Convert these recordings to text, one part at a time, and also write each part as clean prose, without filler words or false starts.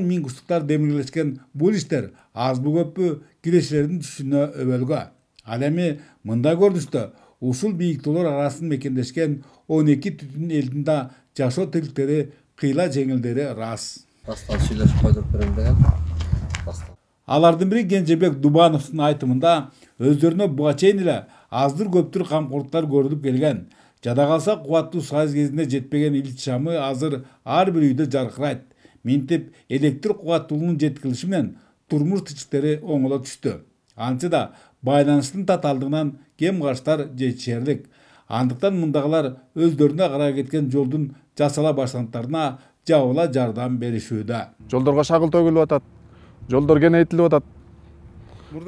Миң куштуктар демиргелешкен бул иштер азбы көппү кирешилердин түшүнө өбөлгө. Ал эми мындай көрүнүштө ушул бийиктүүлөр арасын мекендешкен 12 түтүн элдин да жашоо тириликтери кыйла жеңилдери рас. Бастан сүйлөшүп койдуруп берем деген. Алардын бири Кенжебек Дубановдун айтымында өздөрүнө буга чейин эле аздыр көптүр камкорлуктар көрүлүп келген. Жада калса кубаттуу сайыз кезинде жетпеген илит шамы азыр ар бир үйдө жаркырайт. Минтип электр кубаттуулугунун жеткилиши менен турмуш тирчиликтери оңоло түштү. Антса да байланыштын татаалдыгынан кем карыштар жетишерлик. Андыктан мындагылар өздөрүнө карай кеткен жолдун жасала баштагандарына жабыла жардам беришүүдө. Жолдорго шагыл төгүлүп атат. Жолдор кеңейтилип атат.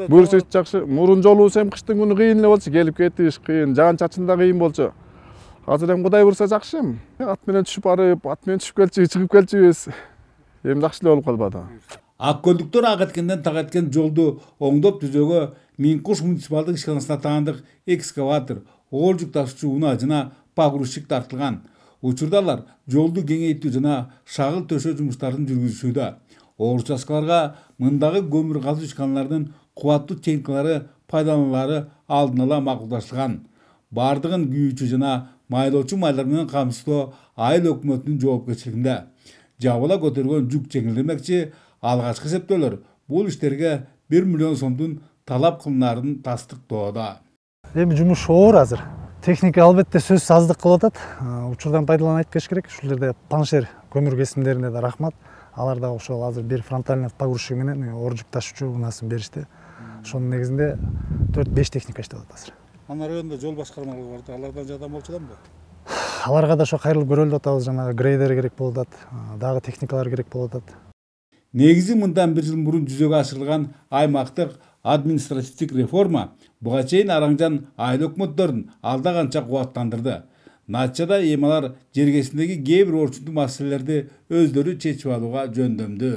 Буюрса жакшы. Мурун жолу эм кыштын күнү кыйын эле болчу, келип кетиш кыйын, жаан чачында кыйын болчу. Азыр эм Кудай бурса жакшы. Ат менен түшүп барып, ат менен түшүп келчү, чыгып келчүбүз. Эми жакшы эле болуп калбады. Ак көлдүктөр ак эткенден так эткен жолду оңдоп түзөөгө Миңкуш муниципалдык ишканасына таандык экскаватор, оор жүк ташуучу унаа жана погрузчик тартылган. Учурда алар жолду кеңейтүү жана шагыл төшөө жумуштарын жүргүзүшүүдө. Оор участкаларга мындагы көмүр казуу ишканаларынын кубаттуу техникалары пайдаланулары алдын ала макулдашылган. Бардыгын күйүүчү жана майлоочу майлар менен камсыздоо айыл өкмөтүнүн жоопкерчилигинде. Жабыла көтөргөн жүк жеңилдемекчи, алгачкы эсептөөлөр бул иштерге 1 миллион сомдун талап кылынаарын тастыктоодо. Эми жумуш оор азыр. Техника албетте сөзсүз аздык кылып атат. Учурдан пайдаланып кетиш керек. Ушул жерде Паншер көмүр кесимдерине да рахмат. Алар да ошол азыр бир фронтальный погрузчик менен оор жүк ташуучу унаасын беришти. Ошонун негизинде 4-5 техника иштеп атат азыр. Ана районда жол башкармалары бар, алардан жардам болчу дамбы? Аларга да ошо кайрылып көрөлүп атабыз, жанагы грейдер керек болуп атат, дагы техникалар керек болуп атат. Негизи мындан 1 жыл мурун жүзөгө ашырылган аймактык административдик реформа буга чейин Араңжан айыл өкмөттөрүн алда канча кубаттандырды. Натыйжада эми алар жергесиндеги кээ бир орчундуу маселелерди өздөрү чечип алууга жөндөмдү.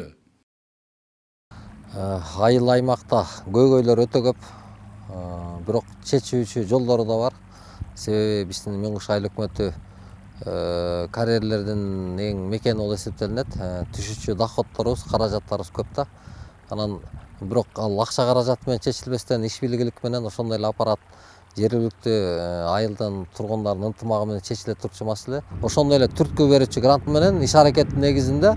Айыл аймакта көйгөйлөр өтө көп. Бирок чечүүчү жолдору да бар. Себеби биздин Миңкуш айыл өкмөтү карьерлердин эң мекени болуп эсептелинет. Түшүүчү доходторубуз, каражаттарыбыз көп да. Анан бирок ал акча каражаты менен чечилбестен иш бийлигилик менен ошондой эле аппарат жергиликтүү айылдын тургундардын ынтымагы менен чечиле турчу маселе. Ошондой эле түрткү берүүчү грант менен иш аракеттин негизинде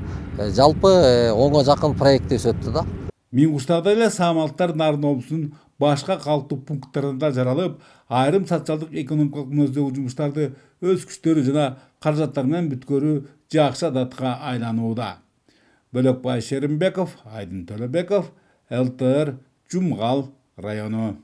жалпы 10га жакын проектибиз өттү да. Миңкуштагы эле Саамалыктар Нарын облусунун башка калктуу пункттарында жаралып, айрым социалдык экономикалык мүнөздөгү жумуштарды өз күчтөрү жана каражаттары менен бүткөрүү жакшы адатка айланууда. Бөлөкбай Шеримбеков, Айдын Төлөбеков, ЛТР, Жумгал району.